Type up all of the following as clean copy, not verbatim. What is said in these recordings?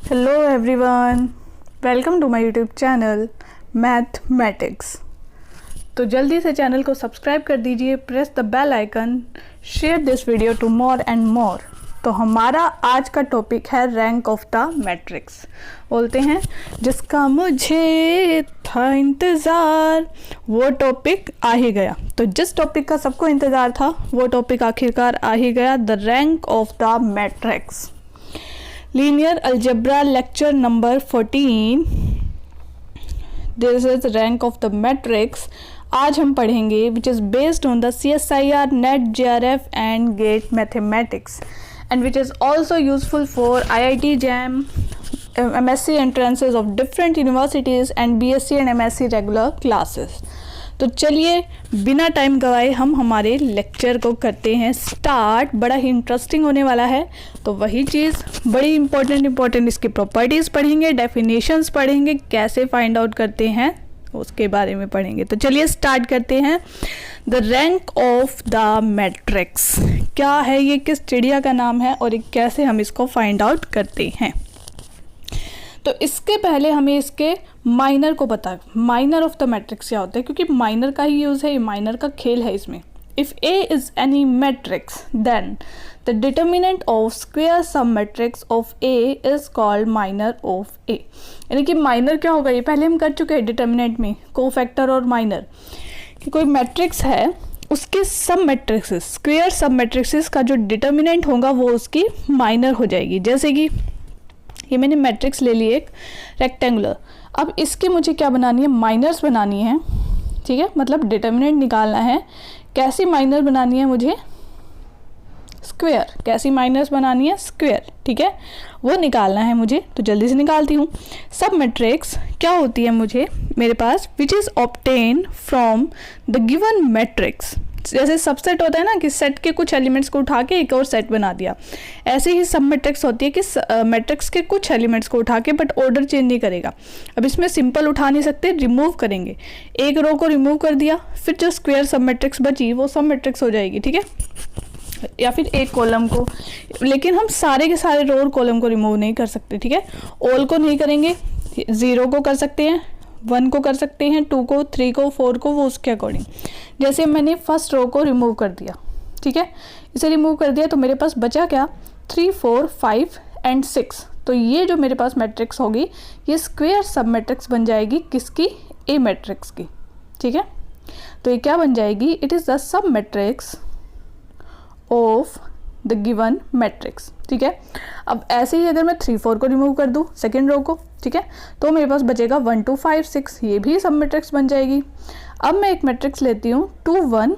Hello everyone, welcome to my YouTube channel mathematics. तो जल्दी से चैनल को सब्सक्राइब कर दीजिए, press the bell icon, share this video to more and more. तो हमारा आज का टॉपिक है रैंक ऑफ द मैट्रिक्स। बोलते हैं जिसका मुझे था इंतज़ार वो टॉपिक आ ही गया। तो जिस टॉपिक का सबको इंतज़ार था वो टॉपिक आखिरकार आ ही गया, the rank of the matrix. Linear algebra lecture number 14, this is rank of the matrix. आज हम पढ़ेंगे which is based on the CSIR, NET, JRF and GATE mathematics and which is also useful for IIT JAM, MSc entrances of different universities and BSc and MSc regular classes। तो चलिए बिना time गवाए हम हमारे lecture को करते हैं start. बड़ा ही इंटरेस्टिंग होने वाला है। तो वही चीज़ बड़ी इंपॉर्टेंट इसकी प्रॉपर्टीज़ पढ़ेंगे, डेफिनेशंस पढ़ेंगे, कैसे फाइंड आउट करते हैं उसके बारे में पढ़ेंगे। तो चलिए स्टार्ट करते हैं। The rank of the matrix क्या है, ये किस चिड़िया का नाम है और कैसे हम इसको फाइंड आउट करते हैं। तो इसके पहले हमें इसके माइनर को पता, माइनर ऑफ द मैट्रिक्स क्या होता है, क्योंकि माइनर का ही यूज़ है, ये माइनर का खेल है इसमें। If A is any matrix then the determinant of square sub matrix of A is called minor of A। यानी कि माइनर क्या होगा, ये पहले हम कर चुके हैं डिटर्मिनेंट में, कोफैक्टर और माइनर। कि कोई मैट्रिक्स है उसके सब मैट्रिक्सेस, स्क्वायर सब मैट्रिक्सेस का जो डिटर्मिनेंट होगा वो उसकी माइनर हो जाएगी। जैसे कि ये मैंने मैट्रिक्स ले ली एक रेक्टेंगुलर, अब इसकी मुझे क्या बनानी है, माइनर्स बनानी है। ठीक है, मतलब डिटर्मिनेंट निकालना है। कैसी माइनर बनानी है मुझे, स्क्वायर। कैसी माइनर्स बनानी है, स्क्वायर। ठीक है, वो निकालना है मुझे, तो जल्दी से निकालती हूँ। सब मैट्रिक्स क्या होती है मुझे, मेरे पास which is obtained from the given matrix. जैसे सबसेट होता है ना कि सेट के कुछ एलिमेंट्स को उठा के एक और सेट बना दिया, ऐसे ही सब मैट्रिक्स होती है कि मैट्रिक्स के कुछ एलिमेंट्स को उठा के बट ऑर्डर चेंज नहीं करेगा। अब इसमें सिंपल उठा नहीं सकते, रिमूव करेंगे। एक रो को रिमूव कर दिया, फिर जो स्क्वायर सब मैट्रिक्स बची वो सब मैट्रिक्स हो जाएगी। ठीक है, या फिर एक कॉलम को, लेकिन हम सारे के सारे रो और कॉलम को रिमूव नहीं कर सकते। ठीक है, ऑल को नहीं करेंगे, 0 को कर सकते हैं, 1 को कर सकते हैं, 2 को, 3 को, 4 को, वो उसके अकॉर्डिंग। जैसे मैंने फर्स्ट रो को रिमूव कर दिया, ठीक है, इसे रिमूव कर दिया तो मेरे पास बचा क्या, 3, 4, 5 एंड 6। तो ये जो मेरे पास मैट्रिक्स होगी ये स्क्वायर सब मैट्रिक्स बन जाएगी, किसकी, ए मैट्रिक्स की। ठीक है, तो ये क्या बन जाएगी, it is the sub matrix of the given matrix. ठीक है, अब ऐसे ही अगर मैं 3, 4 को रिमूव कर दूं सेकेंड रो को, ठीक है, तो मेरे पास बचेगा 1, 2, 5, 6, ये भी सब मैट्रिक्स बन जाएगी। अब मैं एक मैट्रिक्स लेती हूँ 2, 1,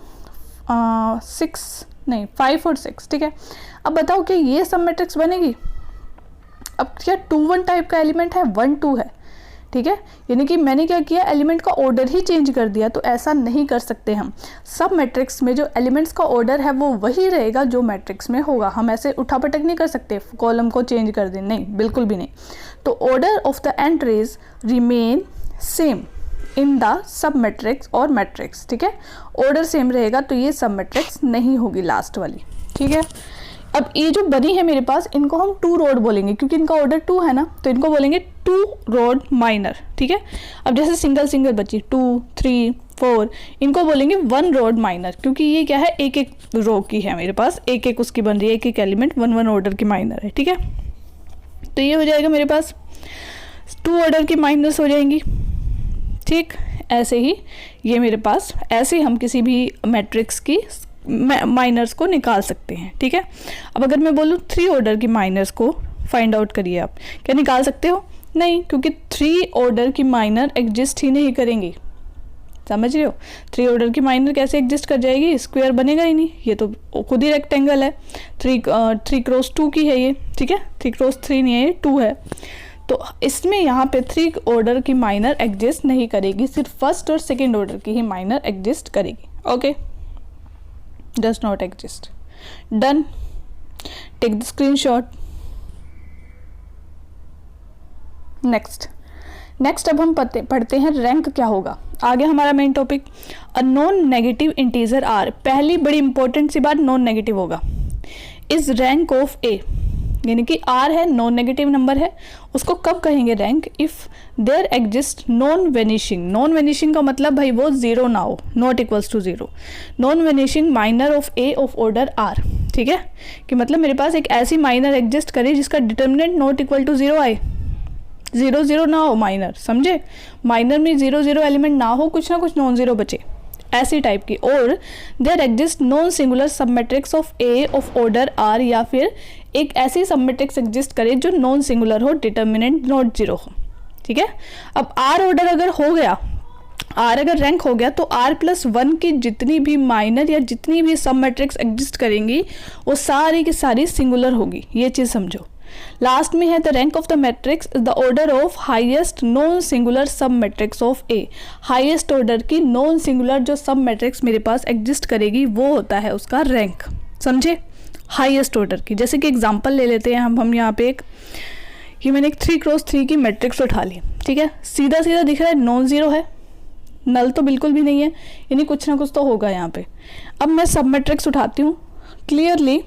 6 नहीं 5 और 6। ठीक है, अब बताओ कि ये सब मैट्रिक्स बनेगी। अब क्या 2, 1 टाइप का एलिमेंट है, 1, 2 है। ठीक है, यानी कि मैंने क्या किया, एलिमेंट का ऑर्डर ही चेंज कर दिया। तो ऐसा नहीं कर सकते हम। सब मैट्रिक्स में जो एलिमेंट्स का ऑर्डर है वो वही रहेगा जो मैट्रिक्स में होगा। हम ऐसे उठापटक नहीं कर सकते, कॉलम को चेंज कर दें, नहीं, बिल्कुल भी नहीं। तो order of the entries remain same in the sub matrix और मैट्रिक्स। ठीक है, ऑर्डर सेम रहेगा तो ये सब मैट्रिक्स नहीं होगी लास्ट वाली। ठीक है, अब ये जो बनी है मेरे पास, इनको हम 2 रोड बोलेंगे क्योंकि इनका ऑर्डर 2 है ना, तो इनको बोलेंगे 2 रोड माइनर। ठीक है, अब जैसे सिंगल सिंगल बची 2, 3, 4, इनको बोलेंगे 1 रोड माइनर, क्योंकि ये क्या है, एक एक रो की है मेरे पास, एक एक उसकी बन रही है, एक एक एलिमेंट 1, 1 ऑर्डर की माइनर है। ठीक है, तो ये हो जाएगा मेरे पास 2 ऑर्डर की माइनर्स हो जाएंगी। ठीक, ऐसे ही ये मेरे पास, ऐसे हम किसी भी मैट्रिक्स की माइनर्स को निकाल सकते हैं। ठीक है, अब अगर मैं बोलूँ 3 ऑर्डर की माइनर्स को फाइंड आउट करिए, आप क्या निकाल सकते हो, नहीं, क्योंकि 3 ऑर्डर की माइनर एग्जिस्ट ही नहीं करेंगी। समझ रहे हो, 3 ऑर्डर की माइनर कैसे एग्जिस्ट कर जाएगी, स्क्वायर बनेगा ही नहीं, ये तो खुद ही रेक्टेंगल है। 3 क्रॉस 2 की है ये। ठीक है, 3 क्रॉस 3 नहीं है, ये 2 है। तो इसमें यहाँ पे 3 ऑर्डर की माइनर एग्जिस्ट नहीं करेगी, सिर्फ फर्स्ट और सेकेंड ऑर्डर की ही माइनर एग्जिस्ट करेगी। Okay, does not exist. Done. Take the screenshot. Next अब हम पढ़ते हैं रैंक क्या होगा। आगे हमारा main topic, a non negative integer r. पहली बड़ी इंपॉर्टेंट सी बात, नॉन नेगेटिव होगा। इज रैंक ऑफ ए, यानी कि आर है, नॉन नेगेटिव नंबर है, उसको कब कहेंगे rank? If there exist non vanishing. Non vanishing का मतलब भाई वो जीरो ना हो, not equals to zero. Non vanishing minor of A of order r, ठीक है, कि मतलब मेरे पास एक ऐसी माइनर एग्जिस्ट करे जिसका determinant not equal to zero आए, जीरो जीरो ना हो माइनर, समझे? माइनर में जीरो जीरो एलिमेंट ना हो, कुछ ना कुछ नॉन जीरो बचे, ऐसी टाइप की। और there exist non singular sub matrix of A of order r, या फिर एक ऐसी सब मैट्रिक्स एग्जिस्ट करे जो नॉन सिंगुलर हो, डिटर्मिनेंट नॉट जीरो हो, ठीक है। अब आर ऑर्डर अगर हो गया, आर अगर रैंक हो गया, तो आर प्लस वन की जितनी भी माइनर या जितनी भी सब मैट्रिक्स एग्जिस्ट करेंगी वो सारी की सारी सिंगुलर होगी, ये चीज़ समझो। लास्ट में है the rank of the matrix is the order of highest non singular sub matrix of A. Highest order की नॉन सिंगुलर जो सब मैट्रिक्स मेरे पास एग्जिस्ट करेगी वो होता है उसका रैंक, समझे? हाईएस्ट ऑर्डर की। जैसे कि एग्जांपल ले लेते हैं हम यहाँ पे ये मैंने एक 3x3 की मैट्रिक्स उठा ली, ठीक है, सीधा सीधा दिख रहा है नॉन जीरो है, नल तो बिल्कुल भी नहीं है, यानी कुछ ना कुछ तो होगा यहाँ पे। अब मैं सब मैट्रिक्स उठाती हूँ, क्लियरली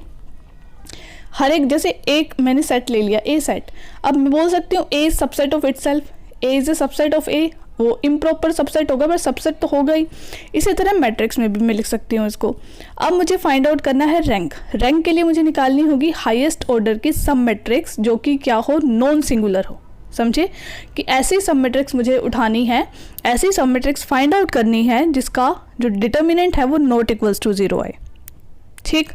हर एक, जैसे एक मैंने सेट ले लिया ए सेट, अब मैं बोल सकती हूँ A subset of itself, A is a subset of A, वो इम्प्रॉपर सबसेट होगा पर सबसेट तो होगा ही। इसी तरह मैट्रिक्स में भी मैं लिख सकती हूँ इसको। अब मुझे फाइंड आउट करना है रैंक। रैंक के लिए मुझे निकालनी होगी हाईएस्ट ऑर्डर की सब मैट्रिक्स जो कि क्या हो, नॉन सिंगुलर हो, समझे? कि ऐसी सब मैट्रिक्स मुझे उठानी है, ऐसी सब मैट्रिक्स फाइंड आउट करनी है जिसका जो डिटर्मिनेंट है वो नॉट इक्वल्स टू जीरो आए, ठीक।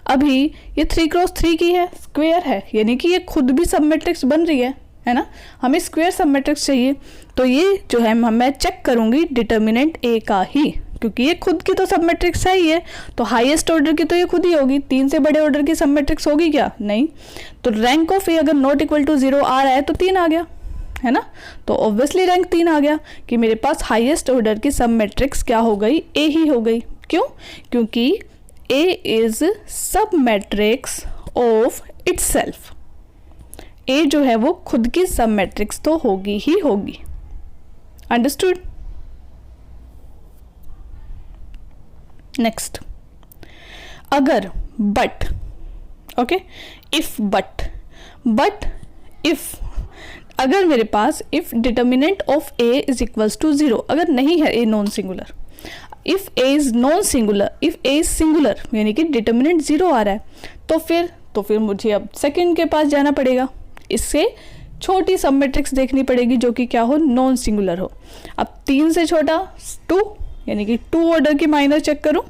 अभी ये 3x3 की है, स्क्वायर है, यानी कि ये खुद भी सब मैट्रिक्स बन रही है ना, हमें स्क्वायर सब मैट्रिक्स चाहिए, तो ये जो है मैं चेक करूंगी डिटर्मिनेंट ए का ही, क्योंकि ये खुद की तो सब मैट्रिक्स है ही है, तो हाईएस्ट ऑर्डर की तो ये खुद ही होगी, 3 से बड़े ऑर्डर की सब मैट्रिक्स होगी क्या? नहीं। तो रैंक ऑफ ए अगर नॉट इक्वल टू जीरो आ रहा है तो 3 आ गया, है ना, तो ऑब्वियसली रैंक 3 आ गया कि मेरे पास हाईएस्ट ऑर्डर की सब मैट्रिक्स क्या हो गई, ए ही हो गई। क्यों? क्योंकि A is सब मैट्रिक्स ऑफ इटसेल्फ। A जो है वो खुद की सब मैट्रिक्स तो होगी ही होगी, अंडरस्टूड? नेक्स्ट, अगर but, okay, if but if अगर मेरे पास if determinant of A is equals to zero, अगर नहीं है A non singular, if A is non singular, if A is singular यानी कि डिटर्मिनेंट जीरो आ रहा है, तो फिर मुझे अब सेकंड के पास जाना पड़ेगा, इससे छोटी सब मैट्रिक्स देखनी पड़ेगी जो कि क्या हो, नॉन सिंगुलर हो। अब 3 से छोटा 2, यानी कि 2 ऑर्डर की माइनर चेक करूं।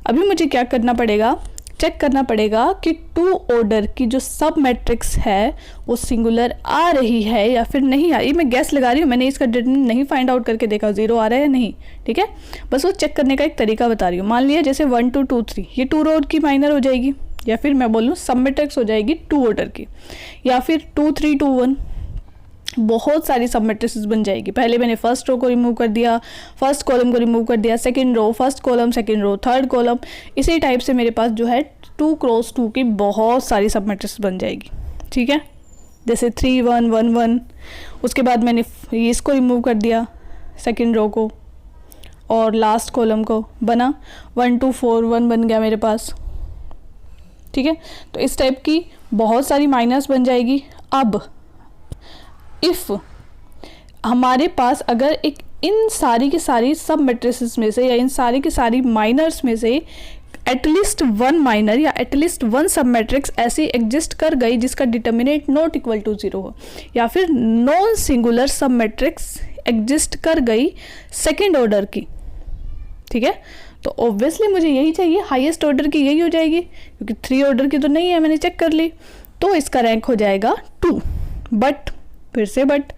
अभी मुझे क्या करना पड़ेगा, चेक करना पड़ेगा कि 2 ऑर्डर की जो सब मैट्रिक्स है वो सिंगुलर आ रही है या फिर नहीं आ रही। मैं गैस लगा रही हूँ, मैंने इसका डिटर्मिनेंट नहीं फाइंड आउट करके देखा जीरो आ रहा है या नहीं, ठीक है, बस वो चेक करने का एक तरीका बता रही हूँ। मान लिया जैसे 1 2 2 3 ये 2 ऑर्डर की माइनर हो जाएगी, या फिर मैं बोलूँ सब मैट्रिक्स हो जाएगी 2 ऑर्डर की, या फिर 2 3 2 1, बहुत सारी सब मैट्रिक्स बन जाएगी। पहले मैंने फर्स्ट रो को रिमूव कर दिया, फर्स्ट कॉलम को रिमूव कर दिया, second row, first column, second row, third column, इसी टाइप से मेरे पास जो है 2x2 की बहुत सारी सब मैट्रिक्स बन जाएगी, ठीक है। जैसे 3 1 1 1, उसके बाद मैंने इसको रिमूव कर दिया, सेकंड रो को और लास्ट कॉलम को, बना 1 2 4 1 बन गया मेरे पास, ठीक है। तो इस टाइप की बहुत सारी माइनस बन जाएगी। अब इफ हमारे पास अगर एक इन सारी की सारी सब मैट्रिसेस में से या इन सारी की सारी माइनर्स में से एटलीस्ट 1 माइनर या एटलीस्ट 1 सब मैट्रिक्स ऐसी एग्जिस्ट कर गई जिसका determinant not equal to zero हो, या फिर non singular sub matrix exist कर गई सेकेंड ऑर्डर की, ठीक है, तो ऑब्वियसली मुझे यही चाहिए, हाईएस्ट ऑर्डर की यही हो जाएगी, क्योंकि 3 ऑर्डर की तो नहीं है, मैंने चेक कर ली, तो इसका रैंक हो जाएगा 2। बट फिर से बट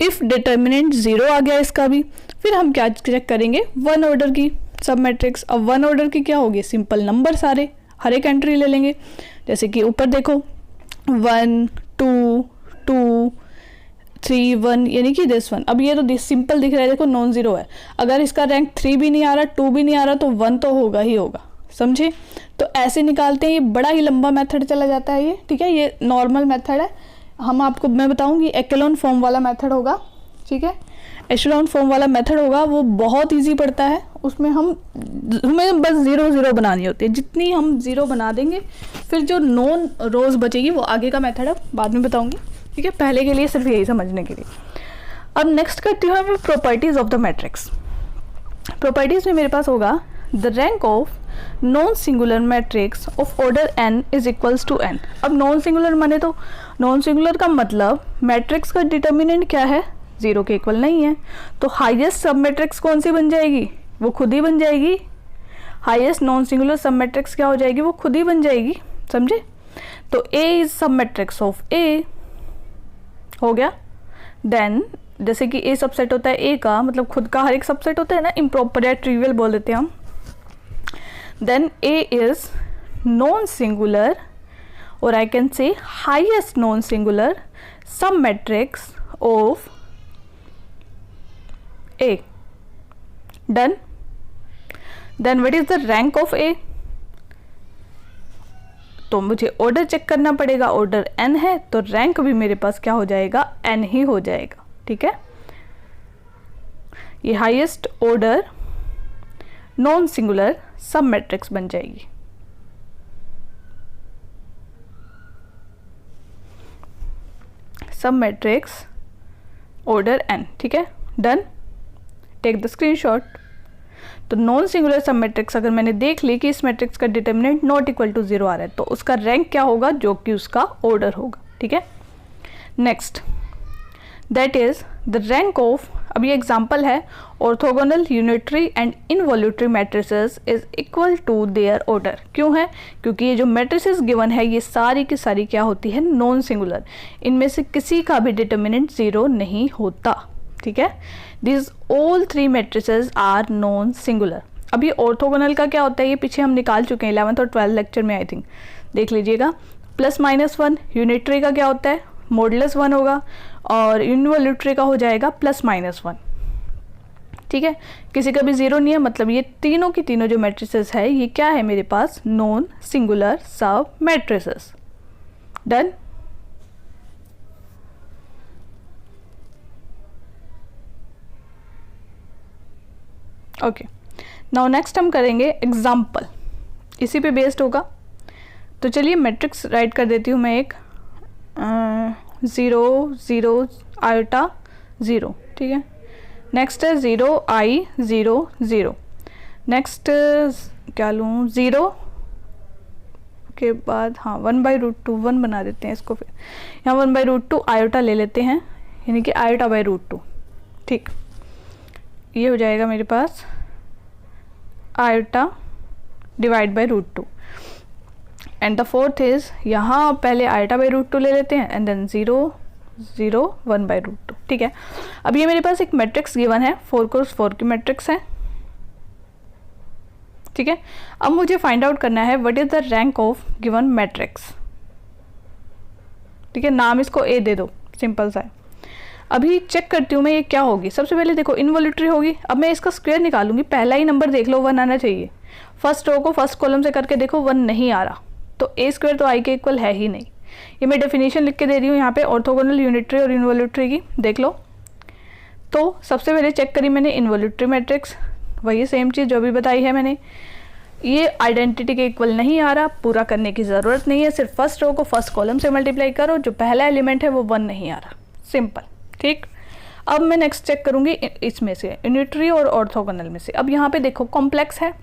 इफ डिटर्मिनेंट 0 आ गया इसका भी, फिर हम क्या चेक करेंगे, 1 ऑर्डर की सब मैट्रिक्स। अब 1 ऑर्डर की क्या होगी, सिंपल नंबर सारे, हर एक एंट्री ले लेंगे, जैसे कि ऊपर देखो 1 2 2 3 1, यानी कि दिस 1। अब ये तो सिंपल दिख रहा है, देखो नॉन जीरो है, अगर इसका रैंक 3 भी नहीं आ रहा, 2 भी नहीं आ रहा, तो 1 तो होगा ही होगा, समझे। तो ऐसे निकालते हैं, ये बड़ा ही लंबा मेथड चला जाता है ये, ठीक है, ये नॉर्मल मेथड है, हम आपको मैं बताऊंगी एक्लोन फॉर्म वाला मेथड होगा, ठीक है। एशेलॉन फॉर्म वाला मेथड होगा वो बहुत इजी पड़ता है, उसमें हमें बस 0 0 बनानी होती है, जितनी हम 0 बना देंगे फिर जो नॉन रोज बचेगी वो आगे का मेथड है बाद में बताऊंगी, ठीक है। पहले के लिए सिर्फ यही समझने के लिए। अब नेक्स्ट करती हूँ मैं properties of the matrix. Properties में मेरे पास होगा the rank of non singular matrix of order n is equals to n। अब नॉन सिंगुलर माने तो नॉन सिंगुलर का मतलब मैट्रिक्स का डिटर्मिनेंट क्या है, 0 के इक्वल नहीं है, तो हाईएस्ट सब मैट्रिक्स कौन सी बन जाएगी, वो खुद ही बन जाएगी। Highest non singular sub matrix क्या हो जाएगी, वो खुद ही बन जाएगी, समझे। तो A इज सब मैट्रिक्स ऑफ A हो गया। देन जैसे कि A सबसेट होता है A का, मतलब खुद का हर एक सबसेट होता है ना, इम्प्रॉपर या ट्रिवियल बोल देते हैं हम। Then A is non singular और I can say highest non singular sub matrix of A। Done. Then what is the rank of A, तो मुझे ऑर्डर चेक करना पड़ेगा, ऑर्डर n है तो रैंक भी मेरे पास क्या हो जाएगा, n ही हो जाएगा, ठीक है। ये highest order non singular sub matrix बन जाएगी। सब मैट्रिक्स ऑर्डर n, ठीक है। डन। Take the screenshot. तो नॉन सिंगुलर सब मैट्रिक्स अगर मैंने देख ली कि इस मैट्रिक्स का डिटर्मिनेंट नॉट इक्वल टू 0 आ रहा है तो उसका रैंक क्या होगा, जो कि उसका ऑर्डर होगा, ठीक है। Next that is the rank of, अब ये एग्जांपल है, orthogonal unitary and involutory matrices is equal to their order. क्यों है, क्योंकि ये जो मैट्रिसेस गिवन है ये सारी की सारी क्या होती है, नॉन सिंगुलर, इनमें से किसी का भी डिटर्मिनेंट 0 नहीं होता, ठीक है। This all 3 matrices are non singular. अब ये ऑर्थोगोनल का क्या होता है, ये पीछे हम निकाल चुके हैं 11th और 12th लेक्चर में, आई थिंक देख लीजिएगा। +-1 यूनिटरी का क्या होता है, मॉडुलस 1 होगा, और इनवॉल्यूटरी का हो जाएगा +-1, ठीक है। किसी का भी 0 नहीं है, मतलब ये तीनों की तीनों जो मैट्रिसेस है ये क्या है मेरे पास, नॉन सिंगुलर सब matrices. Done. Okay, now next हम करेंगे एग्जाम्पल, इसी पे बेस्ड होगा। तो चलिए मैट्रिक्स राइट कर देती हूँ मैं एक 0 0 आयोटा 0, ठीक है। नेक्स्ट है 0 I 0 0। नेक्स्ट क्या लूँ, 0 के बाद हाँ 1/√2 1 बना देते हैं इसको, फिर यहाँ 1/√2 आयोटा ले लेते हैं, यानी कि आयोटा/√2, ठीक। ये हो जाएगा मेरे पास iota divide by √2। And the fourth is, यहाँ पहले आयोटा/√2 ले लेते हैं एंड देन 0 0 1/√2, ठीक है। अब ये मेरे पास एक मैट्रिक्स गिवन है, 4x4 की मैट्रिक्स है, ठीक है। अब मुझे फाइंड आउट करना है what is the rank of given matrix, ठीक है। नाम इसको A दे दो, सिंपल सा है। अभी चेक करती हूँ मैं ये क्या होगी। सबसे पहले देखो इनवॉल्यूटरी होगी। अब मैं इसका स्क्वायर निकालूंगी, पहला ही नंबर देख लो 1 आना चाहिए। फर्स्ट रो को फर्स्ट कॉलम से करके देखो 1 नहीं आ रहा, तो A² तो I के इक्वल है ही नहीं। ये मैं डेफिनेशन लिख के दे रही हूँ यहाँ पे ऑर्थोगोनल यूनिटरी और इनवॉल्यूटरी की, देख लो। तो सबसे पहले चेक करी मैंने इनवॉल्यूटरी मैट्रिक्स, वही सेम चीज़ जो भी बताई है मैंने। ये आइडेंटिटी के इक्वल नहीं आ रहा, पूरा करने की ज़रूरत नहीं है, सिर्फ फर्स्ट रो को फर्स्ट कॉलम से मल्टीप्लाई करो, जो पहला एलिमेंट है वो 1 नहीं आ रहा, सिंपल, ठीक। अब मैं नेक्स्ट चेक करूंगी इसमें से यूनिटरी और ऑर्थोगोनल में से। अब यहाँ पे देखो कॉम्प्लेक्स है,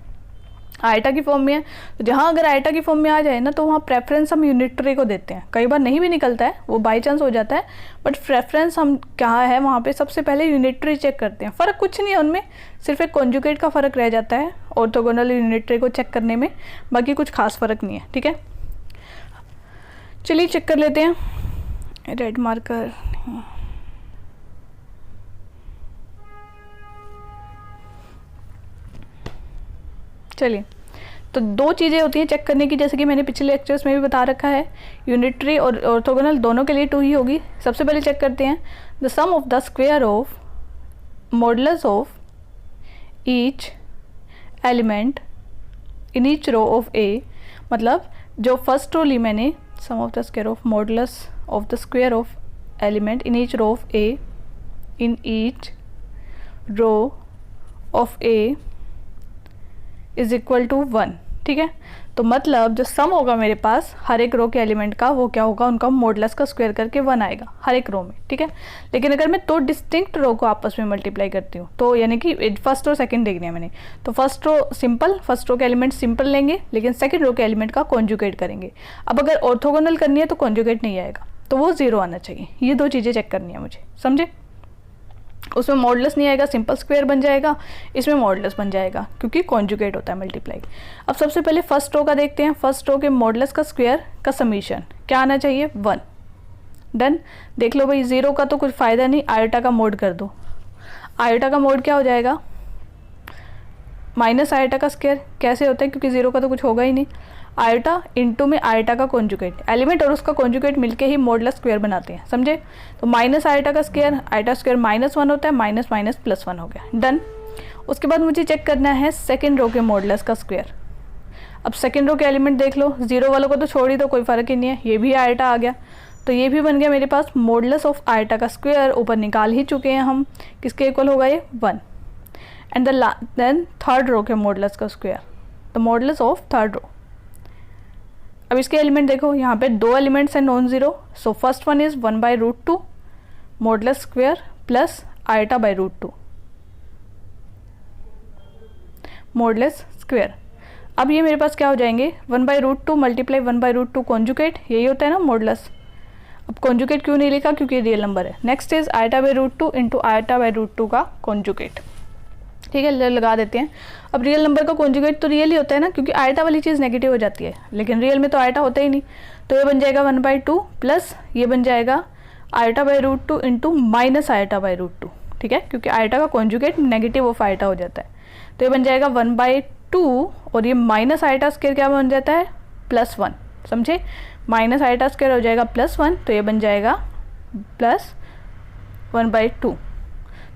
आयटा की फॉर्म में है, तो जहाँ अगर आयटा की फॉर्म में आ जाए ना तो वहाँ प्रेफरेंस हम यूनिटरी को देते हैं। कई बार नहीं भी निकलता है, वो बाई चांस हो जाता है, बट प्रेफरेंस हम क्या है वहाँ पे सबसे पहले यूनिटरी चेक करते हैं। फ़र्क कुछ नहीं है उनमें, सिर्फ एक कॉन्जुगेट का फ़र्क रह जाता है ऑर्थोगोनल यूनिटरी को चेक करने में, बाकी कुछ खास फ़र्क नहीं है, ठीक है। चलिए चेक कर लेते हैं, रेड मार्कर। चलिए, तो 2 चीज़ें होती हैं चेक करने की, जैसे कि मैंने पिछले लेक्चर्स में भी बता रखा है, यूनिटरी और ऑर्थोगोनल दोनों के लिए 2 ही होगी। सबसे पहले चेक करते हैं the sum of the square of modulus of each element in each row of A, मतलब जो फर्स्ट रो ली मैंने, sum of the square of modulus of the square of element in each row of A in each row of A is equal to 1, ठीक है। तो मतलब जो सम होगा मेरे पास हर एक रो के एलिमेंट का, वो क्या होगा, उनका मॉडुलस का स्क्वायर करके 1 आएगा हर एक रो में, ठीक है। लेकिन अगर मैं दो डिस्टिंक्ट रो को आपस में मल्टीप्लाई करती हूँ, तो यानी कि फर्स्ट और सेकंड देखनी है मैंने, तो फर्स्ट रो के एलिमेंट सिंपल लेंगे, लेकिन सेकंड रो के एलिमेंट का कॉन्जुगेट करेंगे। अब अगर ऑर्थोगोनल करनी है तो कॉन्जुगेट नहीं आएगा, तो वो 0 आना चाहिए। ये दो चीज़ें चेक करनी है मुझे, समझे। उसमें मॉडुलस नहीं आएगा, सिंपल स्क्वायर बन जाएगा, इसमें मॉडुलस बन जाएगा क्योंकि कॉन्जुगेट होता है मल्टीप्लाई। अब सबसे पहले फर्स्ट रो का देखते हैं। फर्स्ट रो के मॉडुलस का स्क्वायर का समीशन क्या आना चाहिए, 1। डन। देख लो भाई, 0 का तो कुछ फ़ायदा नहीं, आयोटा का मोड कर दो। आयोटा का मोड क्या हो जाएगा, माइनस आयोटा का स्क्वायर। कैसे होता है, क्योंकि 0 का तो कुछ होगा ही नहीं। आयोटा इंटू में आयोटा का कॉन्जुगेट, एलिमेंट और उसका कॉन्जुगेट मिलके ही मॉडुलस स्क्वायर बनाते हैं, समझे। तो माइनस आयोटा का स्क्वायर, आयोटा स्क्वायर -1 होता है, माइनस माइनस +1 हो गया, डन। उसके बाद मुझे चेक करना है सेकेंड रो के मॉडुलस का स्क्वायर। अब सेकेंड रो के एलिमेंट देख लो, 0 वालों को तो छोड़ ही दो, कोई फ़र्क ही नहीं है, ये भी आयोटा आ गया, तो ये भी बन गया मेरे पास मॉडुलस ऑफ आयोटा का स्क्वायर। ऊपर निकाल ही चुके हैं हम, किसके इक्वल होगा ये, 1। एंड देन थर्ड रो के मॉडुलस का square, the modulus of third row. अब इसके एलिमेंट देखो, यहाँ पे 2 एलिमेंट्स हैं non zero, so first one is 1/√2 modulus square plus iota by √2 modulus square. अब ये मेरे पास क्या हो जाएंगे, 1/√2 मल्टीप्लाई 1/√2 कॉन्जुगेट, यही होता है ना मॉडुलस। अब कॉन्जुगेट क्यों नहीं लिखा, क्योंकि रियल नंबर है। Next is iota by √2 into iota by √2 का कॉन्जुगेट, ठीक है, लगा देते हैं। अब रियल नंबर का कॉन्जुगेट तो रियल ही होता है ना, क्योंकि आयोटा वाली चीज़ नेगेटिव हो जाती है, लेकिन रियल में तो आयोटा होता ही नहीं। तो ये बन जाएगा 1/2 प्लस ये बन जाएगा iota by √2 into minus iota by √2, ठीक है, क्योंकि आयोटा का कॉन्जुगेट नेगेटिव ऑफ आयोटा हो जाता है। तो ये बन जाएगा 1/2 और ये माइनस आयोटा स्क्वायर क्या बन जाता है, +1, समझे। माइनस आयोटा स्क्वायर हो जाएगा +1, तो ये बन जाएगा +1/2।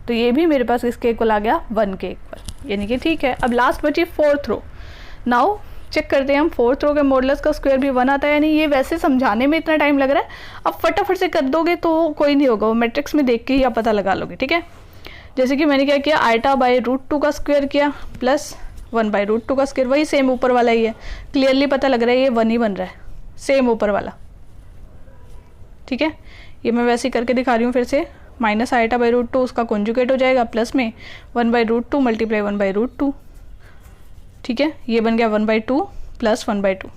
तो ये भी मेरे पास इसके इक्वल आ गया 1 के इक्वल, यानी कि ठीक है। अब लास्ट बची फोर्थ रो। नाउ चेक करते हैं हम फोर्थ रो के मॉडुलस का स्क्वायर भी 1 आता है या नहीं। ये वैसे समझाने में इतना टाइम लग रहा है, अब फटाफट से कर दोगे तो कोई नहीं होगा, वो मैट्रिक्स में देख के ही आप पता लगा लोगे, ठीक है। जैसे कि मैंने क्या किया, आयोटा बाई √2 का स्क्वायर किया प्लस 1/√2 का स्क्वायर, वही सेम ऊपर वाला ही है, क्लियरली पता लग रहा है ये 1 ही बन रहा है, सेम ऊपर वाला, ठीक है। ये मैं वैसे ही करके दिखा रही हूँ फिर से। माइनस आयोटा बाई √2 उसका कॉन्जुगेट हो जाएगा, प्लस में 1/√2 मल्टीप्लाई 1/√2, ठीक है। ये बन गया 1/2 प्लस 1/2,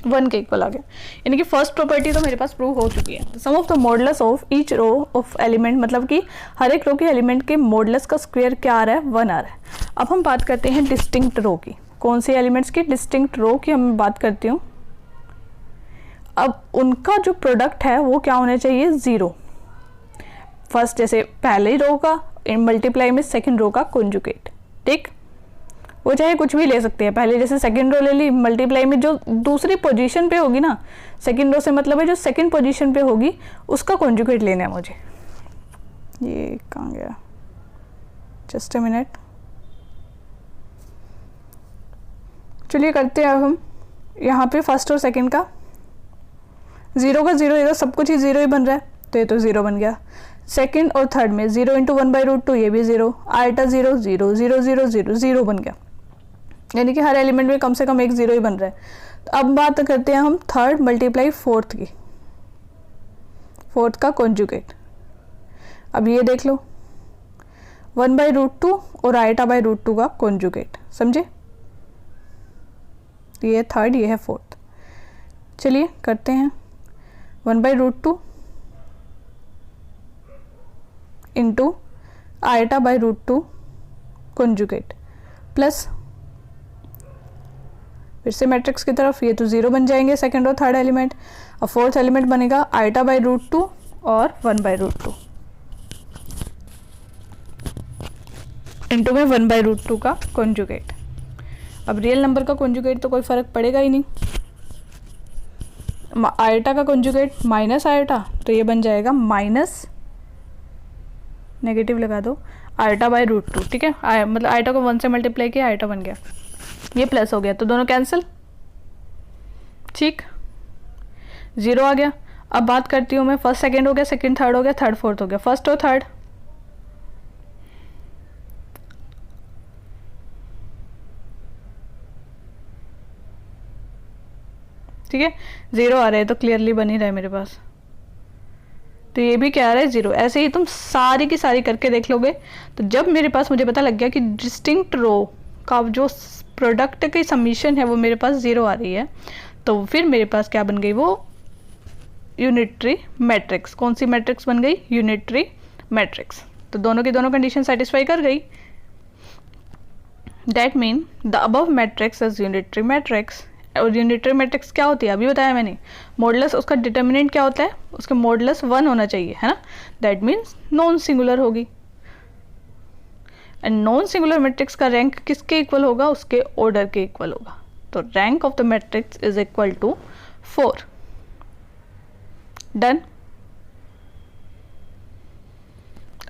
1 के इक्वल आ गया, यानी कि फर्स्ट प्रॉपर्टी तो मेरे पास प्रूव हो चुकी है। Sum of the modulus of each row of element, मतलब कि हर एक रो के एलिमेंट के मॉडुलस का स्क्वायर क्या आ रहा है, 1 आ रहा है। अब हम बात करते हैं डिस्टिंक्ट रो की। कौन से एलिमेंट्स की, डिस्टिंक्ट रो की हम बात करती हूँ। अब उनका जो प्रोडक्ट है वो क्या होना चाहिए, 0। फर्स्ट जैसे पहले रो का मल्टीप्लाई में सेकंड रो का कॉन्जुगेट, ठीक। वो चाहे कुछ भी ले सकते हैं, पहले जैसे सेकंड रो ले ली, मल्टीप्लाई में जो दूसरी पोजीशन पे होगी ना, सेकंड रो से मतलब है जो सेकंड पोजीशन पे होगी उसका कॉन्जुगेट लेना है मुझे। ये कहाँ गया, जस्ट अ मिनट, चलिए करते हैं अब हम। यहाँ पे फर्स्ट और सेकंड का 0 का 0 है, सब कुछ ही 0 ही बन रहा है, तो ये तो 0 बन गया। सेकंड और थर्ड में 0 इंटू 1/√2, ये भी 0, आयोटा 0 0 0 0 0 0 बन गया, यानी कि हर एलिमेंट में कम से कम एक 0 ही बन रहा है। तो अब बात करते हैं हम थर्ड मल्टीप्लाई फोर्थ की, फोर्थ का कॉन्जुगेट। अब ये देख लो 1/√2 और आयोटा बाई √2 का कॉन्जुगेट, समझे। ये है थर्ड, ये है फोर्थ। चलिए करते हैं 1/√2 into iota by √2 conjugate plus, फिर से मैट्रिक्स की तरफ, ये तो 0 बन जाएंगे सेकंड और थर्ड एलिमेंट। अब फोर्थ एलिमेंट बनेगा आयोटा बाई √2 और 1/√2 इंटू में 1/√2 का कॉन्जुगेट। अब रियल नंबर का कॉन्जुगेट तो कोई फ़र्क पड़ेगा ही नहीं, आयोटा का कॉन्जुगेट माइनस आयोटा, तो ये बन जाएगा माइनस, नेगेटिव लगा दो, आयोटा बाई √2, ठीक है। मतलब आयोटा को 1 से मल्टीप्लाई किया, आयोटा बन गया, ये प्लस हो गया, तो दोनों कैंसिल, ठीक, 0 आ गया। अब बात करती हूँ मैं, फर्स्ट सेकंड हो गया, सेकंड थर्ड हो गया, थर्ड फोर्थ हो गया, फर्स्ट और थर्ड। ठीक है, 0 आ रहे हैं तो क्लियरली बन ही रहा है मेरे पास, तो ये भी क्या आ रहा है 0। ऐसे ही तुम सारी की सारी करके देख लोगे। तो जब मेरे पास मुझे पता लग गया कि डिस्टिंक्ट रो का जो प्रोडक्ट की समीशन है वो मेरे पास 0 आ रही है, तो फिर मेरे पास क्या बन गई, वो यूनिटरी मैट्रिक्स। कौन सी मैट्रिक्स बन गई, यूनिटरी मैट्रिक्स। तो दोनों की दोनों कंडीशन सेटिस्फाई कर गई। That mean the above matrix is unitary matrix. और यूनिटरी मैट्रिक्स क्या होती है अभी बताया मैंने, मॉडुलस उसका डिटर्मिनेंट क्या होता है, उसके मॉडुलस 1 होना चाहिए, है ना। दैट मीन्स नॉन सिंगुलर होगी। एंड नॉन सिंगुलर मैट्रिक्स का रैंक किसके इक्वल होगा, उसके ऑर्डर के इक्वल होगा। तो rank of the matrix is equal to 4। Done.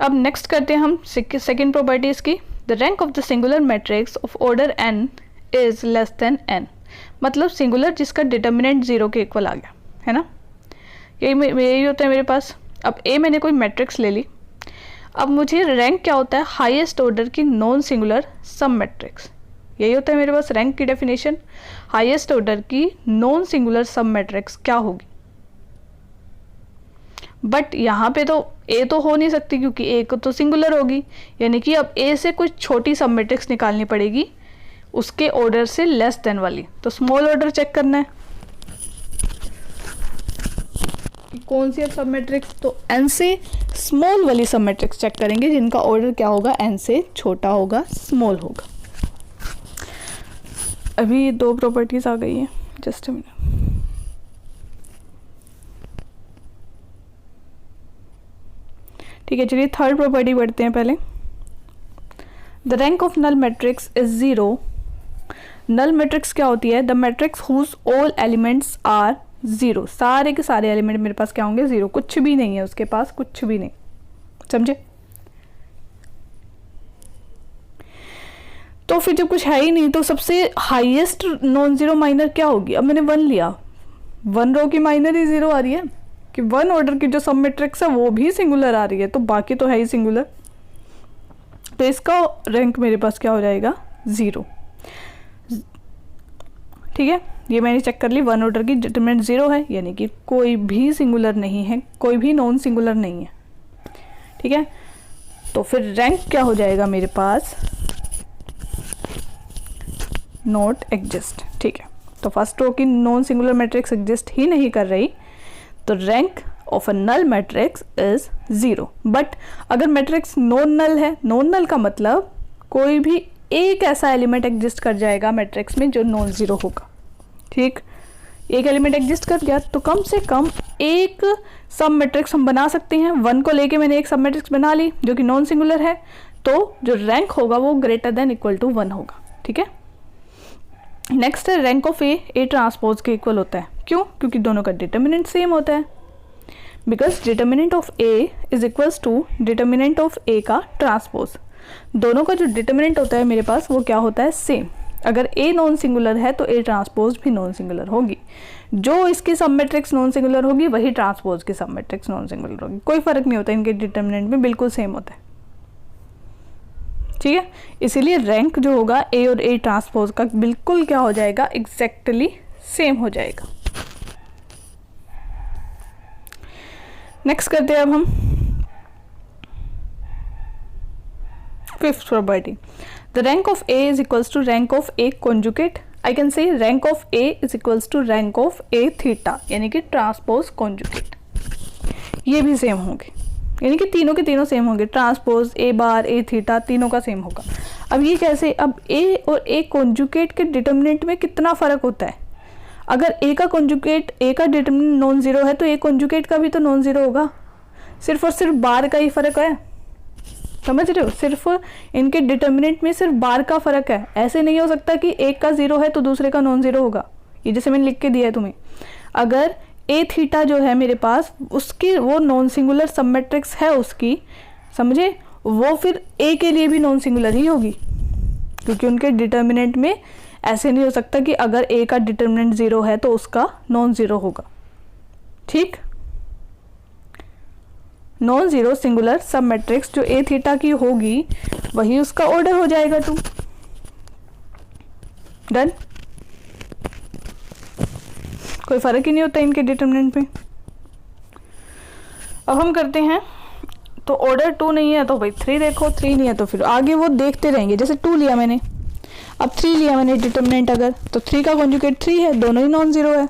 अब नेक्स्ट करते हैं हम सेकेंड प्रॉपर्टी इसकी। The rank of the singular matrix of order n is less than n। मतलब सिंगुलर जिसका डिटर्मिनेंट 0 के इक्वल आ गया, है ना। यही होता है मेरे पास। अब ए मैंने कोई मैट्रिक्स ले ली, अब मुझे रैंक क्या होता है, हाईएस्ट ऑर्डर की नॉन सिंगुलर सब मैट्रिक्स। यही होता है मेरे पास रैंक की डेफिनेशन। हाईएस्ट ऑर्डर की नॉन सिंगुलर सब मैट्रिक्स क्या होगी। बट यहाँ पे तो ए तो हो नहीं सकती क्योंकि ए को तो सिंगुलर होगी, यानी कि अब ए से कुछ छोटी सब मैट्रिक्स निकालनी पड़ेगी उसके ऑर्डर से लेस देन वाली। तो स्मॉल ऑर्डर चेक करना है कि कौन सी अब सब मैट्रिक्स, तो एन से स्मॉल वाली सब मैट्रिक्स चेक करेंगे जिनका ऑर्डर क्या होगा, एन से छोटा होगा, स्मॉल होगा। अभी 2 प्रॉपर्टीज आ गई हैं, जस्ट अ मिनट। ठीक है, चलिए थर्ड प्रॉपर्टी पढ़ते हैं पहले। The rank of null matrix is 0। Null matrix क्या होती है, the matrix whose all elements are 0। सारे के सारे एलिमेंट मेरे पास क्या होंगे, 0। कुछ भी नहीं है उसके पास, कुछ भी नहीं, समझे। तो फिर जब कुछ है ही नहीं तो सबसे हाईएस्ट नॉन जीरो माइनर क्या होगी। अब मैंने 1 लिया, 1 रो की माइनर ही 0 आ रही है कि 1 ऑर्डर की जो सब मैट्रिक्स है वो भी सिंगुलर आ रही है, तो बाकी तो है ही सिंगुलर। तो इसका रैंक मेरे पास क्या हो जाएगा, 0। ठीक है, ये मैंने चेक कर ली, 1 ऑर्डर की डिटरमिनेंट 0 है, यानी कि कोई भी सिंगुलर नहीं है, कोई भी नॉन सिंगुलर नहीं है। ठीक है, तो फिर रैंक क्या हो जाएगा मेरे पास, नॉट एग्जिस्ट। ठीक है, तो फर्स्ट रो की नॉन सिंगुलर मैट्रिक्स एग्जिस्ट ही नहीं कर रही, तो rank of a null matrix is 0। But अगर मैट्रिक्स नॉन नल है, नॉन नल का मतलब कोई भी एक ऐसा एलिमेंट एग्जिस्ट कर जाएगा मैट्रिक्स में जो नॉन जीरो होगा। ठीक, एक एलिमेंट एग्जिस्ट कर गया तो कम से कम एक सब मैट्रिक्स हम बना सकते हैं। 1 को लेके मैंने एक सब मैट्रिक्स बना ली जो कि नॉन सिंगुलर है, तो जो रैंक होगा वो ग्रेटर देन इक्वल टू 1 होगा। ठीक है, नेक्स्ट है रैंक ऑफ ए ट्रांसपोज के इक्वल होता है। क्यों, क्योंकि दोनों का डिटर्मिनेंट सेम होता है। Because determinant of A is equals to determinant of A का ट्रांसपोज। दोनों का जो डिटर्मिनेंट होता है मेरे पास वो क्या होता है, सेम। अगर ए नॉन सिंगुलर है तो ए ट्रांसपोज भी नॉन सिंगुलर होगी। जो इसकी सब मैट्रिक्स नॉन सिंगुलर होगी वही ट्रांसपोज की सब मैट्रिक्स नॉन सिंगुलर होगी। कोई फर्क नहीं होता, इनके डिटर्मिनेंट में बिल्कुल सेम होता है। ठीक है, इसीलिए रैंक जो होगा ए और ए ट्रांसपोज का बिल्कुल क्या हो जाएगा, एग्जैक्टली सेम हो जाएगा। नेक्स्ट करते हैं अब हम fifth property. The rank of A is equals to rank of A conjugate. I can say rank of A is equals to rank of A theta, यानी कि ट्रांसपोज कॉन्जुगेट। ये भी सेम होंगे, यानी कि तीनों के तीनों सेम होंगे। Transpose A bar A theta तीनों का सेम होगा। अब ये कैसे, अब ए और ए कॉन्जुगेट के डिटर्मिनेंट में कितना फ़र्क होता है। अगर ए का कॉन्जुगेट, ए का डिटर्मिनेंट नॉन जीरो है तो ए कॉन्जुगेट का भी तो नॉन जीरो होगा। सिर्फ और सिर्फ बार का ही फ़र्क है, समझ रहे हो। सिर्फ इनके डिटर्मिनेंट में सिर्फ बार का फ़र्क है। ऐसे नहीं हो सकता कि एक का जीरो है तो दूसरे का नॉन जीरो होगा। ये जैसे मैंने लिख के दिया है तुम्हें, अगर ए थीटा जो है मेरे पास उसकी वो नॉन सिंगुलर सब मैट्रिक्स है उसकी, समझे, वो फिर ए के लिए भी नॉन सिंगुलर ही होगी, क्योंकि उनके डिटर्मिनेंट में ऐसे नहीं हो सकता कि अगर ए का डिटर्मिनेंट 0 है तो उसका नॉन ज़ीरो होगा। ठीक, non zero singular sub matrix जो ए थीटा की होगी वही उसका ऑर्डर हो जाएगा 2। डन। कोई फर्क ही नहीं होता इनके डिटरमिनेंट में। अब हम करते हैं, तो ऑर्डर 2 नहीं है तो भाई 3 देखो, 3 नहीं है तो फिर आगे वो देखते रहेंगे। जैसे 2 लिया मैंने, अब 3 लिया मैंने डिटरमिनेंट, अगर तो 3 का कॉन्जुगेट 3 है, दोनों ही नॉन जीरो है।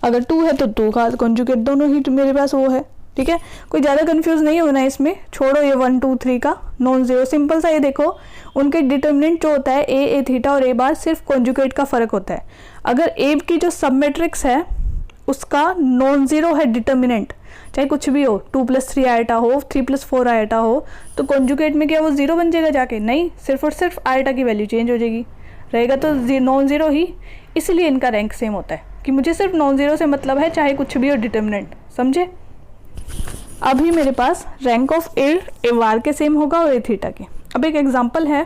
अगर 2 है तो 2 का कॉन्जुगेट दोनों ही मेरे पास वो है। ठीक है, कोई ज़्यादा कंफ्यूज नहीं होना है इसमें, छोड़ो ये 1 2 3 का नॉन जीरो, सिंपल सा ये देखो उनके डिटरमिनेंट जो होता है ए थीटा और ए बार, सिर्फ कॉन्जुगेट का फर्क होता है। अगर ए की जो सब मैट्रिक्स है उसका नॉन जीरो है डिटरमिनेंट, चाहे कुछ भी हो, 2 + 3 आयटा हो, 3 + 4 आयटा हो, तो कॉन्जुगेट में क्या वो जीरो बन जाएगा जाके? नहीं, सिर्फ और सिर्फ आयटा की वैल्यू चेंज हो जाएगी, रहेगा तो नॉन जीरो ही। इसलिए इनका रैंक सेम होता है कि मुझे सिर्फ नॉन जीरो से मतलब है, चाहे कुछ भी हो डिटरमिनेंट, समझे? अभी मेरे पास रैंक ऑफ ए बार के सेम होगा और ए थीटा के। अब एक एग्जांपल है,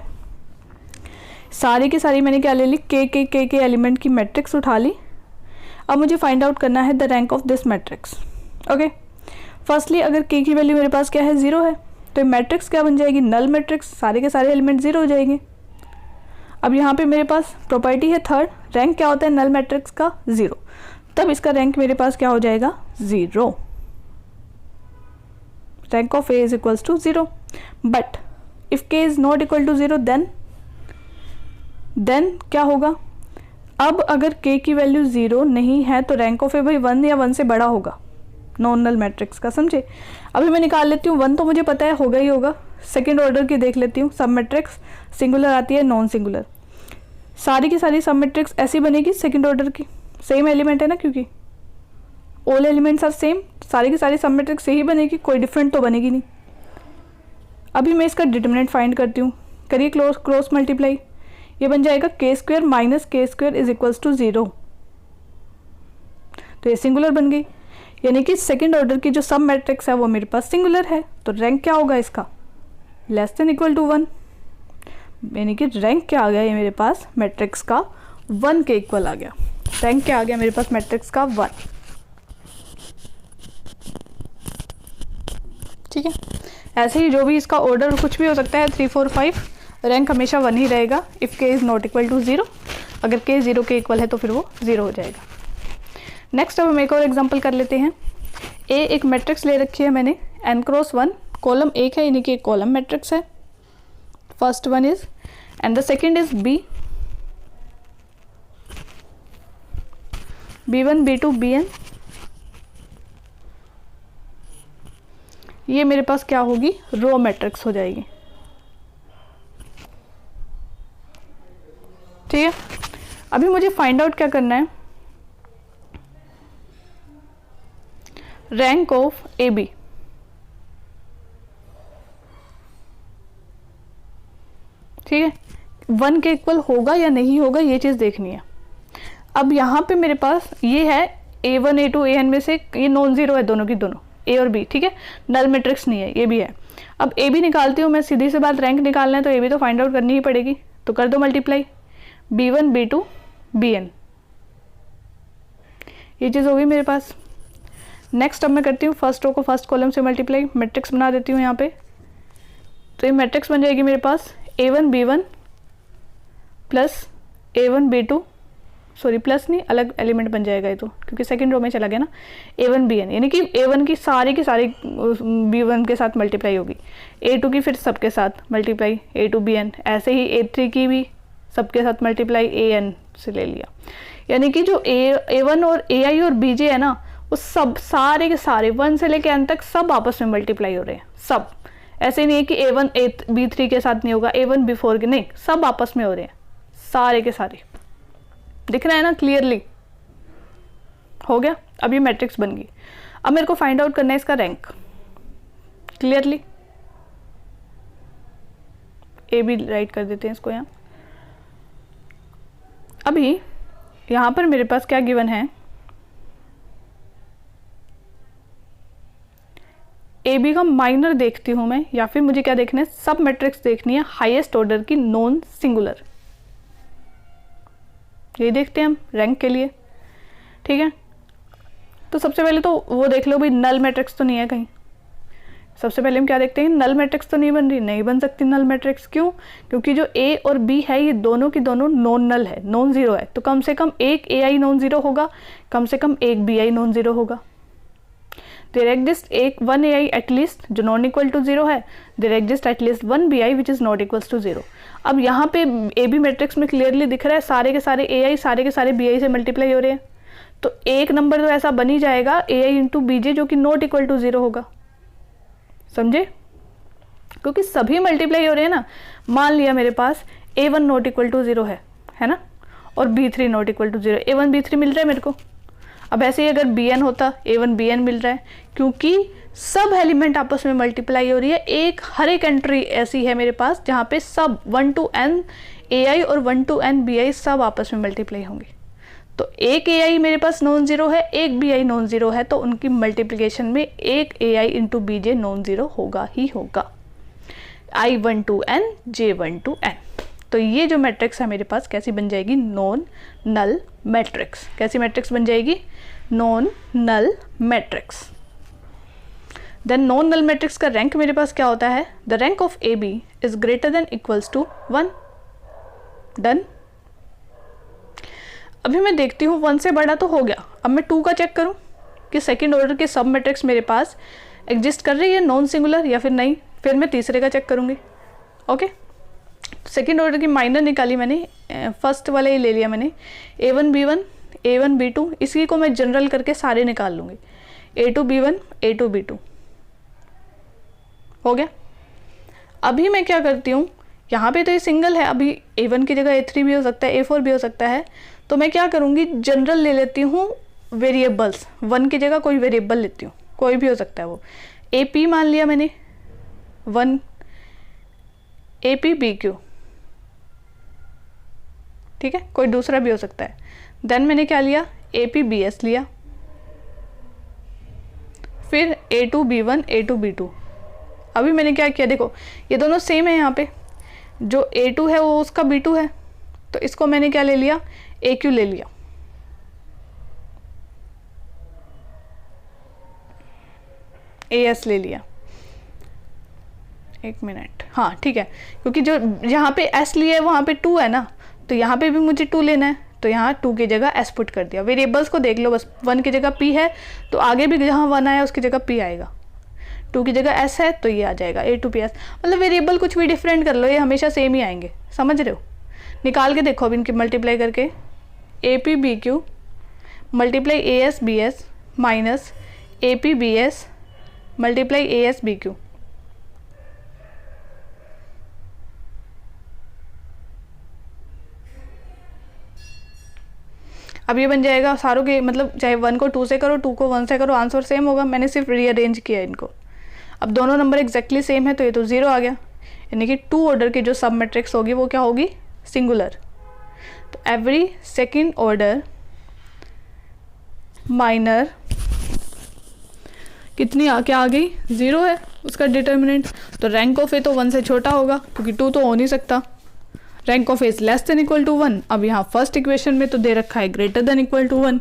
सारी की सारी मैंने क्या ले ली, के एलिमेंट की मैट्रिक्स उठा ली। अब मुझे फाइंड आउट करना है the rank of this matrix. Okay, firstly अगर के की वैल्यू मेरे पास क्या है, 0 है, तो मैट्रिक्स क्या बन जाएगी, नल मैट्रिक्स, सारे के सारे एलिमेंट 0 हो जाएंगे। अब यहाँ पे मेरे पास प्रॉपर्टी है थर्ड, रैंक क्या होता है नल मैट्रिक्स का, 0, तब इसका रैंक मेरे पास क्या हो जाएगा, 0। Rank of A is equals to 0, but if K is not equal to 0 then क्या होगा? अब अगर के की वैल्यू 0 नहीं है तो रैंक ऑफ ए भाई 1 या 1 से बड़ा होगा नॉन नल मैट्रिक्स का, समझे? अभी मैं निकाल लेती हूँ, 1 तो मुझे पता है होगा ही होगा। सेकेंड ऑर्डर की देख लेती हूँ, सब मैट्रिक्स सिंगुलर आती है, नॉन सिंगुलर, सारी की सारी सब मैट्रिक्स ऐसी बनेगी सेकेंड ऑर्डर की, सेम एलिमेंट है ना, क्योंकि ऑल एलिमेंट्स आर सेम, सारी की सारी सब मैट्रिक्स से ही बनेगी, कोई डिफरेंट तो बनेगी नहीं। अभी मैं इसका डिटरमिनेंट फाइंड करती हूँ, करिए क्रॉस मल्टीप्लाई, ये बन जाएगा k² minus k² is equals to 0, तो ये सिंगुलर बन गई, यानी कि सेकेंड ऑर्डर की जो सब मैट्रिक्स है वो मेरे पास सिंगुलर है, तो रैंक क्या होगा इसका, लेस देन इक्वल टू 1, यानी कि रैंक क्या आ गया ये मेरे पास मैट्रिक्स का 1 के इक्वल आ गया। रैंक क्या आ गया मेरे पास मैट्रिक्स का 1। ठीक है, ऐसे ही जो भी इसका ऑर्डर कुछ भी हो सकता है, 3 4 5, रैंक हमेशा 1 ही रहेगा। इफ़ के इज़ नॉट इक्वल टू 0, अगर के 0 के इक्वल है तो फिर वो 0 हो जाएगा। नेक्स्ट अब हम एक और एग्जांपल कर लेते हैं। ए एक मैट्रिक्स ले रखी है मैंने, n×1, कॉलम 1 है, यानी कि एक कॉलम मैट्रिक्स है। First one is and the second is B, b1 b2 bn, ये मेरे पास क्या होगी, रो मैट्रिक्स हो जाएगी। ठीक है, अभी मुझे फाइंड आउट क्या करना है, रैंक ऑफ ए बी। ठीक है, 1 के इक्वल होगा या नहीं होगा ये चीज़ देखनी है। अब यहाँ पे मेरे पास ये है a1 a2 an में से ये नॉन जीरो है, दोनों की दोनों, ए और बी। ठीक है, नल मैट्रिक्स नहीं है, ये भी है। अब ए बी निकालती हूँ मैं, सीधी सी बात, रैंक निकालना है तो ए बी तो फाइंड आउट करनी ही पड़ेगी, तो कर दो मल्टीप्लाई, b1 b2 bn, ये चीज़ होगी मेरे पास। नेक्स्ट अब मैं करती हूँ फर्स्ट रो को फर्स्ट कॉलम से मल्टीप्लाई, मैट्रिक्स बना देती हूँ यहाँ पे, तो ये मैट्रिक्स बन जाएगी मेरे पास a1 b1 plus a1 b2, sorry plus नहीं, अलग एलिमेंट बन जाएगा ये तो, क्योंकि सेकंड रो में चला गया ना, a1 bn, यानी कि a1 की सारी b1 के साथ मल्टीप्लाई होगी, a2 की फिर सबके साथ मल्टीप्लाई a2 bn, ऐसे ही a3 की भी सबके साथ मल्टीप्लाई an से ले लिया, यानी कि जो a1 और ai और bj है ना, वो सब सारे के सारे 1 से लेके n तक सब आपस में मल्टीप्लाई हो रहे हैं, सब। ऐसे नहीं है कि a1 b3 के साथ नहीं होगा, a1 b4 के, नहीं, सब आपस में हो रहे हैं, सारे के सारे। दिख रहा है ना क्लियरली, हो गया। अब ये मैट्रिक्स बन गई। अब मेरे को फाइंड आउट करना है इसका rank clearly, A B write कर देते हैं इसको यहाँ। अभी यहाँ पर मेरे पास क्या गिवन है, ए बी का माइनर देखती हूँ मैं, या फिर मुझे क्या देखना है, सब मैट्रिक्स देखनी है हाईएस्ट ऑर्डर की नॉन सिंगुलर, ये देखते हैं हम रैंक के लिए। ठीक है, तो सबसे पहले तो वो देख लो भाई, नल मैट्रिक्स तो नहीं है कहीं, सबसे पहले हम क्या देखते हैं, नल मैट्रिक्स तो नहीं बन रही, नहीं बन सकती नल मैट्रिक्स। क्यों? क्योंकि जो ए और बी है ये दोनों की दोनों नॉन नल है, नॉन जीरो है। तो कम से कम एक ए आई नॉन जीरो होगा, कम से कम एक बी आई नॉन जीरो होगा। देयर एग्जिस्ट एक वन ए आई एटलीस्ट जो नॉन इक्वल टू जीरो है, there exist at least one b i which is not equals to zero. अब यहाँ पे ए बी मैट्रिक्स में क्लियरली दिख रहा है सारे के सारे ए आई सारे के सारे बी आई से मल्टीप्लाई हो रहे हैं, तो एक नंबर तो ऐसा बन ही जाएगा ए आई इंटू बी जे जो कि नॉट इक्वल टू जीरो होगा। समझे? क्योंकि सभी मल्टीप्लाई हो रहे हैं ना। मान लिया मेरे पास a1 not equal to zero है ना, और b3 not equal to zero, a1 b3 मिल रहा है मेरे को। अब ऐसे ही अगर bn होता, a1 bn मिल रहा है, क्योंकि सब एलिमेंट आपस में मल्टीप्लाई हो रही है। एक हर एक एंट्री ऐसी है मेरे पास जहाँ पे सब 1 to n ai और 1 to n bi सब आपस में मल्टीप्लाई होंगे। तो एक ए आई मेरे पास नॉन जीरो है, एक बी आई नॉन जीरो है, तो उनकी मल्टीप्लिकेशन में एक A I into B J non zero होगा ही होगा। I1 to n J1 to n। तो ये जो मैट्रिक्स है मेरे पास कैसी बन जाएगी, नॉन नल मैट्रिक्स। कैसी मैट्रिक्स बन जाएगी, non null matrix. Then non null matrix का रैंक मेरे पास क्या होता है, the rank of A B is greater than equals to 1। Done. अभी मैं देखती हूँ 1 से बड़ा तो हो गया, अब मैं 2 का चेक करूँ कि सेकंड ऑर्डर के सब मैट्रिक्स मेरे पास एग्जिस्ट कर रही है नॉन सिंगुलर या फिर नहीं। फिर मैं तीसरे का चेक करूँगी। ओके, सेकंड ऑर्डर की माइनर निकाली मैंने, फर्स्ट वाले ही ले लिया मैंने, a1 b1 a1 b2, इसी को मैं जनरल करके सारे निकाल लूँगी, a2 b1 a2 b2 हो गया। अभी मैं क्या करती हूँ, यहाँ पे तो ये सिंगल है, अभी a1 की जगह a3 भी हो सकता है, a4 भी हो सकता है, तो मैं क्या करूँगी, जनरल ले लेती हूँ वेरिएबल्स, 1 की जगह कोई वेरिएबल लेती हूँ, कोई भी हो सकता है वो। AP मान लिया मैंने 1, AP BQ, ठीक है, कोई दूसरा भी हो सकता है। देन मैंने क्या लिया, AP BS लिया, फिर A2 B1 A2 B2। अभी मैंने क्या किया, देखो ये दोनों सेम है, यहाँ पे जो A2 है वो उसका B2 है, तो इसको मैंने क्या ले लिया, AQ ले लिया। AS ले लिया। एक मिनट, हाँ ठीक है, क्योंकि जो यहाँ पे S लिया है वहाँ पे 2 है ना, तो यहाँ पे भी मुझे 2 लेना है, तो यहाँ 2 की जगह S पुट कर दिया। वेरिएबल्स को देख लो बस, 1 की जगह P है तो आगे भी जहाँ 1 आया उसकी जगह P आएगा, 2 की जगह S है तो ये आ जाएगा A2PS। मतलब वेरिएबल कुछ भी डिफरेंट कर लो, ये हमेशा सेम ही आएंगे, समझ रहे हो। निकाल के देखो अब इनकी मल्टीप्लाई करके, AP BQ multiply AS BS minus AP BS multiply AS BQ। अब ये बन जाएगा सारों के, मतलब चाहे 1 को 2 से करो, 2 को 1 से करो, आंसर सेम होगा। मैंने सिर्फ रीअरेंज किया इनको। अब दोनों नंबर एग्जैक्टली सेम है तो ये तो 0 आ गया, यानी कि 2 ऑर्डर की जो सब मैट्रिक्स होगी वो क्या होगी, सिंगुलर। तो एवरी सेकंड ऑर्डर माइनर कितनी क्या आ गई, 0 है उसका डिटर्मिनेंट। तो रैंक ऑफ ए तो 1 से छोटा होगा क्योंकि 2 तो हो नहीं सकता। Rank of A is less than equal to 1। अब यहाँ फर्स्ट इक्वेशन में तो दे रखा है ग्रेटर देन इक्वल टू 1,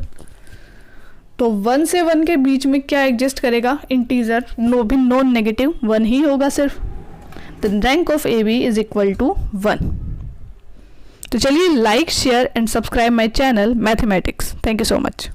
तो 1 से 1 के बीच में क्या एग्जिस्ट करेगा, इंटीजर, नो भी नॉन नेगेटिव 1 ही होगा सिर्फ। The rank of A B is equal to 1। तो चलिए like share and subscribe my channel mathematics. Thank you so much.